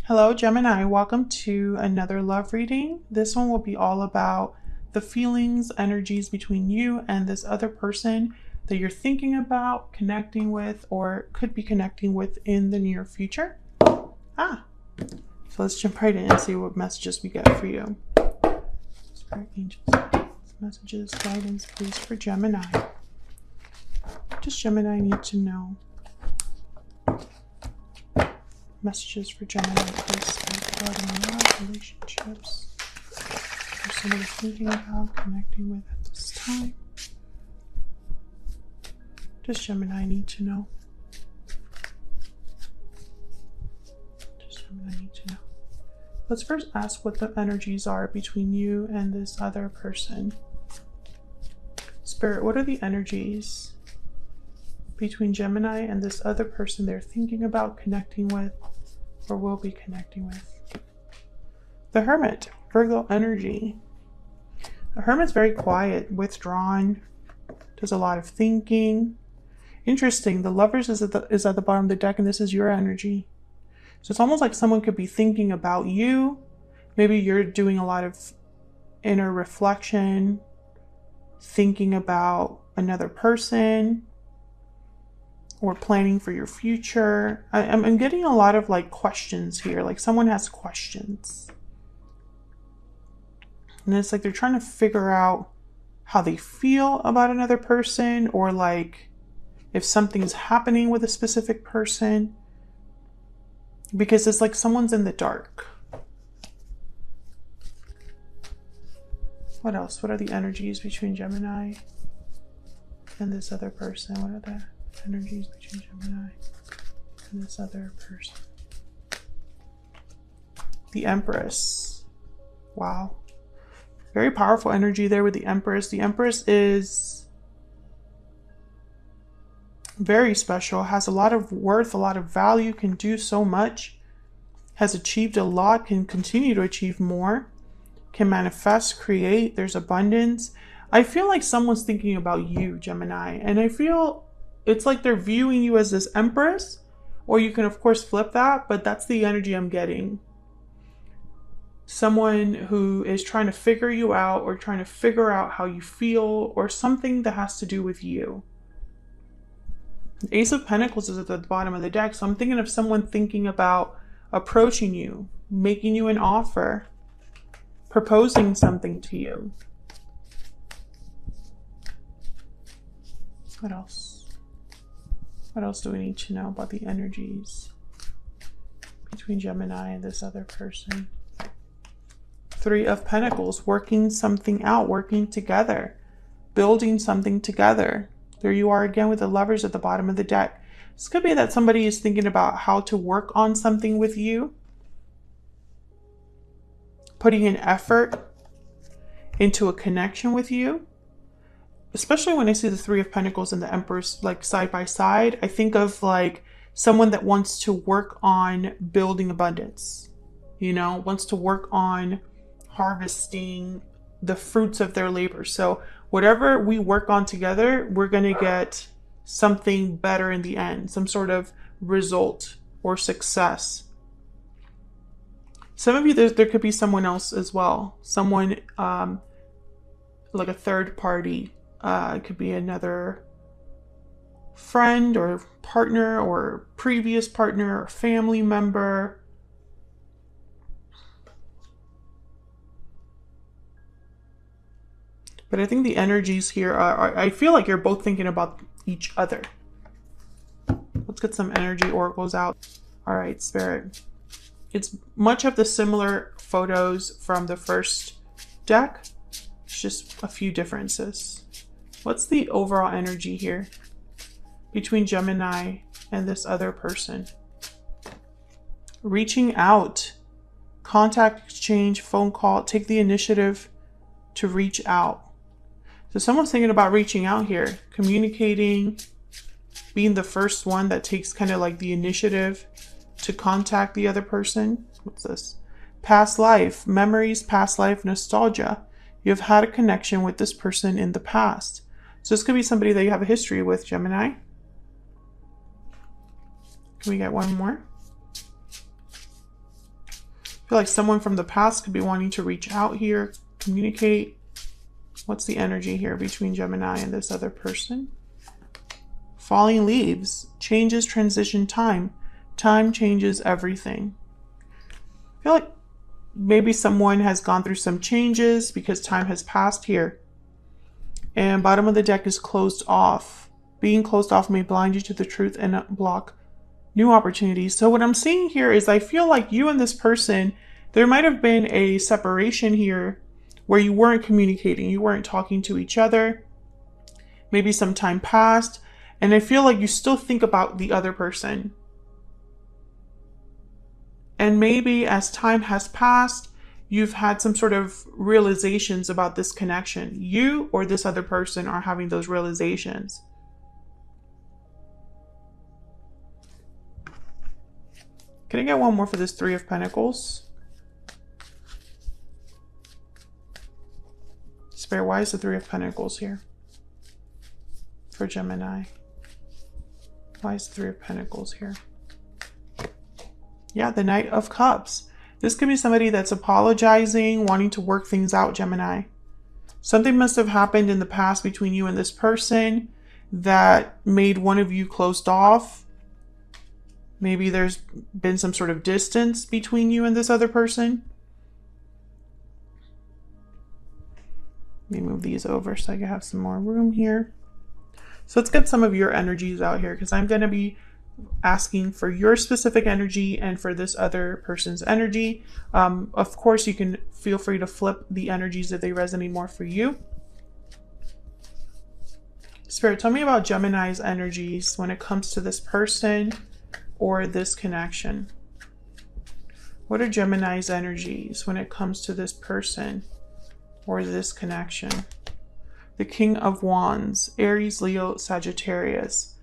Hello, Gemini. Welcome to another love reading. This one will be all about the feelings, energies between you and this other person that you're thinking about connecting with or could be connecting with in the near future. So let's jump right in and see what messages we get for you. Spirit angels, messages, guidance, please, for Gemini. What does Gemini need to know? Messages for Gemini, please, regarding love, relationships. There's somebody thinking about connecting with at this time. Does Gemini need to know? Does Gemini need to know? Let's first ask what the energies are between you and this other person. Spirit, what are the energies between Gemini and this other person they're thinking about connecting with or will be connecting with? The Hermit, Virgo energy. The Hermit's very quiet, withdrawn, does a lot of thinking. Interesting, the Lovers is at the bottom of the deck, and this is your energy. So it's almost like someone could be thinking about you. Maybe you're doing a lot of inner reflection, thinking about another person, or planning for your future. I'm getting a lot of like questions here, like someone has questions. And it's like they're trying to figure out how they feel about another person, or like if something's happening with a specific person, because it's like someone's in the dark. What else? What are the energies between Gemini and this other person? What are the energies between Gemini and this other person? The Empress. Wow. Very powerful energy there with the Empress. The Empress is very special, has a lot of worth, a lot of value, can do so much, has achieved a lot, can continue to achieve more, can manifest, create. There's abundance. I feel like someone's thinking about you, Gemini, and I feel it's like they're viewing you as this Empress, or you can of course flip that, but that's the energy I'm getting. Someone who is trying to figure you out, or trying to figure out how you feel, or something that has to do with you. The Ace of Pentacles is at the bottom of the deck, so I'm thinking of someone thinking about approaching you, making you an offer, proposing something to you. What else? What else do we need to know about the energies between Gemini and this other person? Three of Pentacles, working something out, working together, building something together. There you are again with the Lovers at the bottom of the deck. This could be that somebody is thinking about how to work on something with you, putting an effort into a connection with you. Especially when I see the Three of Pentacles and the Empress like side by side, I think of like someone that wants to work on building abundance, you know, wants to work on harvesting the fruits of their labor. So whatever we work on together, we're going to get something better in the end, some sort of result or success. Some of you, there could be someone else as well. Someone like a third party. It could be another friend or partner or previous partner or family member. But I think the energies here are, I feel like you're both thinking about each other. Let's get some energy oracles out. All right, Spirit. It's much of the similar photos from the first deck. It's just a few differences. What's the overall energy here between Gemini and this other person? Reaching out, contact exchange, phone call, take the initiative to reach out. So someone's thinking about reaching out here, communicating, being the first one that takes kind of like the initiative to contact the other person. What's this? Past life, memories, past life, nostalgia. You've had a connection with this person in the past. So this could be somebody that you have a history with, Gemini. Can we get one more? I feel like someone from the past could be wanting to reach out here, communicate. What's the energy here between Gemini and this other person? Falling leaves, changes, transition, time. Time changes everything. I feel like maybe someone has gone through some changes because time has passed here. And bottom of the deck is closed off. Being closed off may blind you to the truth and block new opportunities. So what I'm seeing here is I feel like you and this person, there might have been a separation here where you weren't communicating, you weren't talking to each other. Maybe some time passed, and I feel like you still think about the other person. And maybe as time has passed, you've had some sort of realizations about this connection. You or this other person are having those realizations. Can I get one more for this Three of Pentacles? Spirit, why is the Three of Pentacles here for Gemini? Why is the Three of Pentacles here? Yeah, the Knight of Cups. This could be somebody that's apologizing, wanting to work things out, Gemini. Something must have happened in the past between you and this person that made one of you closed off. Maybe there's been some sort of distance between you and this other person. Let me move these over so I can have some more room here. So let's get some of your energies out here, because I'm going to be asking for your specific energy and for this other person's energy. Of course, you can feel free to flip the energies if they resonate more for you. Spirit, tell me about Gemini's energies when it comes to this person or this connection. What are Gemini's energies when it comes to this person or this connection? The King of Wands, Aries, Leo, Sagittarius.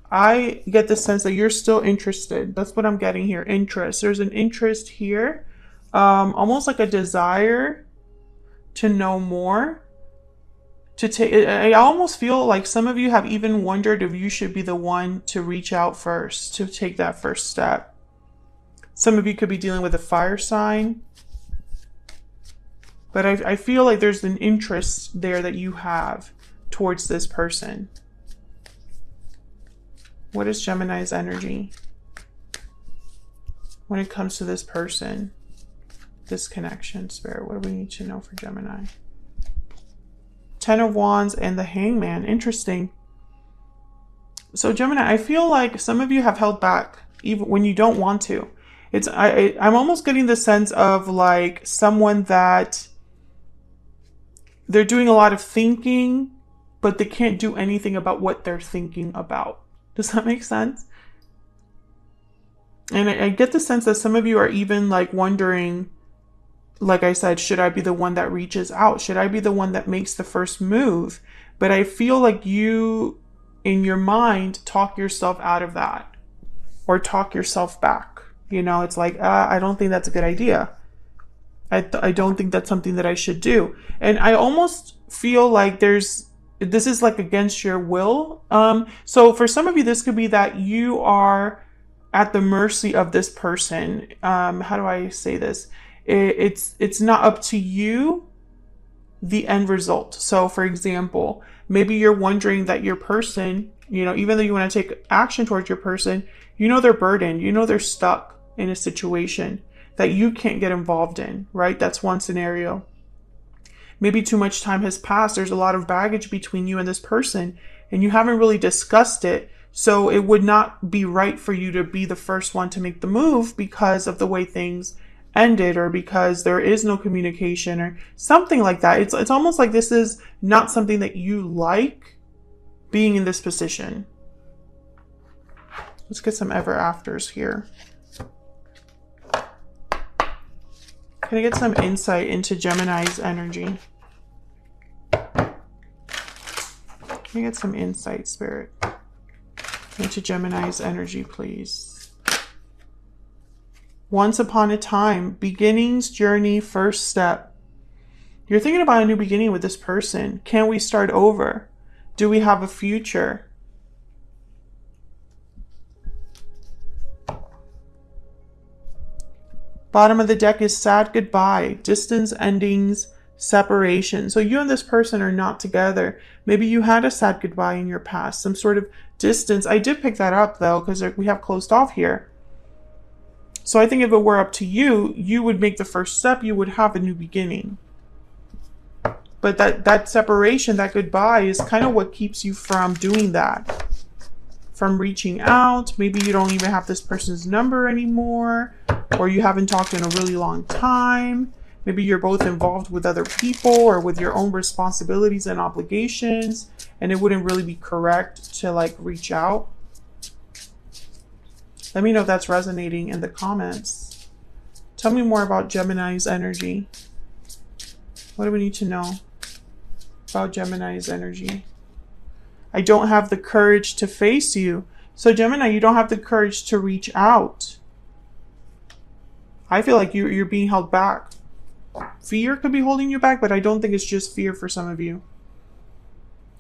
I get the sense that you're still interested. That's what I'm getting here. Interest. There's an interest here. Almost like a desire to know more. I almost feel like some of you have even wondered if you should be the one to reach out first, to take that first step. Some of you could be dealing with a fire sign. But I feel like there's an interest there that you have towards this person. What is Gemini's energy when it comes to this person, this connection? Spirit, what do we need to know for Gemini? Ten of Wands and the Hangman. Interesting. So Gemini, I feel like some of you have held back even when you don't want to. I'm almost getting the sense of like someone that they're doing a lot of thinking, but they can't do anything about what they're thinking about. Does that make sense? And I get the sense that some of you are even like wondering, like I said, should I be the one that reaches out? Should I be the one that makes the first move? But I feel like you, in your mind, talk yourself out of that or talk yourself back. You know, it's like, I don't think that's a good idea. I don't think that's something that I should do. And I almost feel like this is like against your will. So for some of you, this could be that you are at the mercy of this person. How do I say this? It's not up to you, the end result. So for example, maybe you're wondering that your person, you know, even though you want to take action towards your person, you know, they're burdened, you know, they're stuck in a situation that you can't get involved in, right? That's one scenario. Maybe too much time has passed. There's a lot of baggage between you and this person, and you haven't really discussed it. So it would not be right for you to be the first one to make the move because of the way things ended, or because there is no communication or something like that. It's almost like this is not something that you like, being in this position. Let's get some ever afters here. Can I get some insight into Gemini's energy? Can I get some insight, Spirit, into Gemini's energy, please? Once upon a time, beginnings, journey, first step. You're thinking about a new beginning with this person. Can we start over? Do we have a future? Bottom of the deck is sad goodbye, distance, endings, separation. So you and this person are not together. Maybe you had a sad goodbye in your past, some sort of distance. I did pick that up though, because we have closed off here. So I think if it were up to you, you would make the first step. You would have a new beginning. But that separation, that goodbye is kind of what keeps you from doing that. From reaching out. Maybe you don't even have this person's number anymore, or you haven't talked in a really long time. Maybe you're both involved with other people or with your own responsibilities and obligations, and it wouldn't really be correct to like reach out. Let me know if that's resonating in the comments. Tell me more about Gemini's energy. What do we need to know about Gemini's energy? I don't have the courage to face you. So Gemini, you don't have the courage to reach out. I feel like you're being held back. Fear could be holding you back, but I don't think it's just fear for some of you.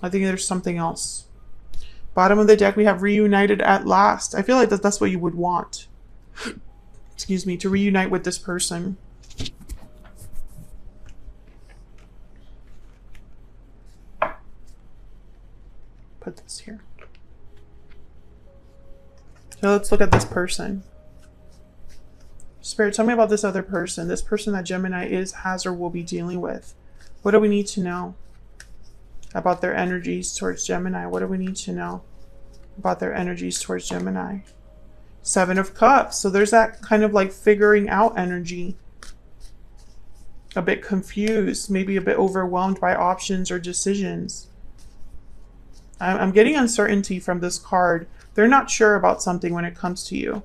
I think there's something else. Bottom of the deck, we have reunited at last. I feel like that's what you would want. Excuse me, to reunite with this person. Put this here. So let's look at this person. Spirit, tell me about this other person. This person that Gemini is, has, or will be dealing with. What do we need to know about their energies towards Gemini? What do we need to know about their energies towards Gemini? Seven of Cups. So there's that kind of like figuring out energy. A bit confused, maybe a bit overwhelmed by options or decisions. I'm getting uncertainty from this card. They're not sure about something when it comes to you.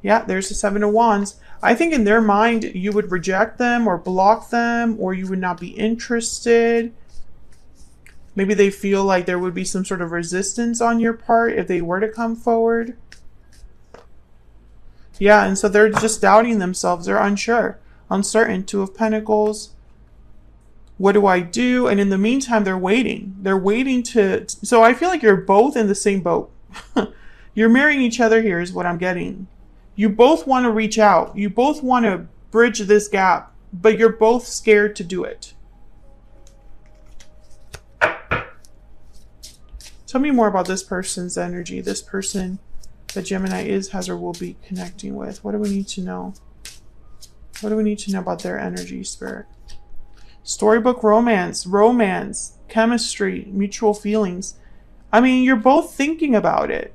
Yeah, there's the Seven of Wands. I think in their mind, you would reject them or block them, or you would not be interested. Maybe they feel like there would be some sort of resistance on your part if they were to come forward. Yeah, and so they're just doubting themselves. They're unsure, uncertain. Two of Pentacles. What do I do? And in the meantime, they're waiting. They're waiting to... So I feel like you're both in the same boat. You're marrying each other here is what I'm getting. You both want to reach out. You both want to bridge this gap, but you're both scared to do it. Tell me more about this person's energy. This person that Gemini is, has, or will be connecting with. What do we need to know? What do we need to know about their energy, Spirit? Storybook romance, chemistry, mutual feelings. I mean, you're both thinking about it.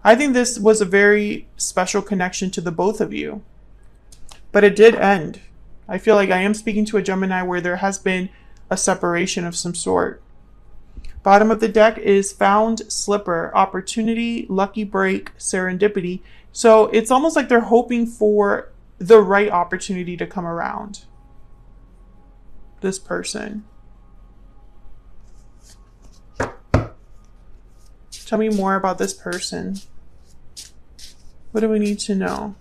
I think this was a very special connection to the both of you. But it did end. I feel like I am speaking to a Gemini where there has been a separation of some sort. Bottom of the deck is Found Slipper, opportunity, lucky break, serendipity. So it's almost like they're hoping for the right opportunity to come around. This person. Tell me more about this person. What do we need to know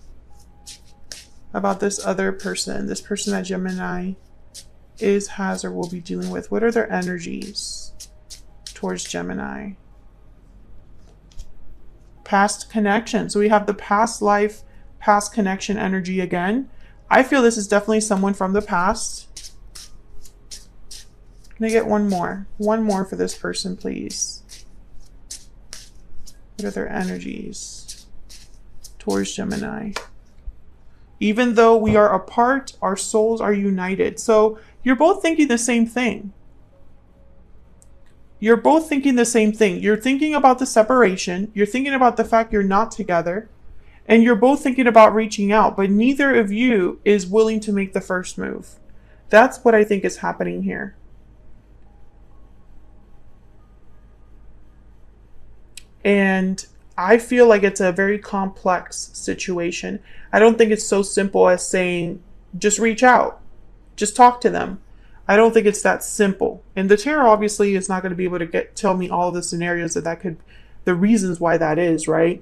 about this other person? This person that Gemini is, has, or will be dealing with. What are their energies towards Gemini? Past connection. So we have the past life, past connection energy again. I feel this is definitely someone from the past. Can I get one more? One more for this person, please. What are their energies towards Gemini? Even though we are apart, our souls are united. So you're both thinking the same thing. You're both thinking the same thing. You're thinking about the separation. You're thinking about the fact you're not together. And you're both thinking about reaching out. But neither of you is willing to make the first move. That's what I think is happening here. And I feel like it's a very complex situation. I don't think it's so simple as saying, just reach out. Just talk to them. I don't think it's that simple. And the tarot obviously is not going to be able to tell me all the scenarios that could, the reasons why that is, right?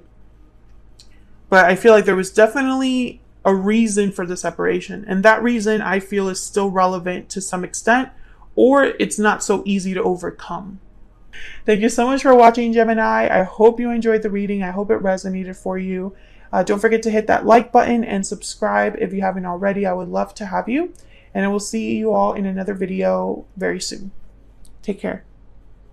But I feel like there was definitely a reason for the separation. And that reason I feel is still relevant to some extent, or it's not so easy to overcome. Thank you so much for watching, Gemini. I hope you enjoyed the reading. I hope it resonated for you. Don't forget to hit that like button and subscribe if you haven't already. I would love to have you. And I will see you all in another video very soon. Take care.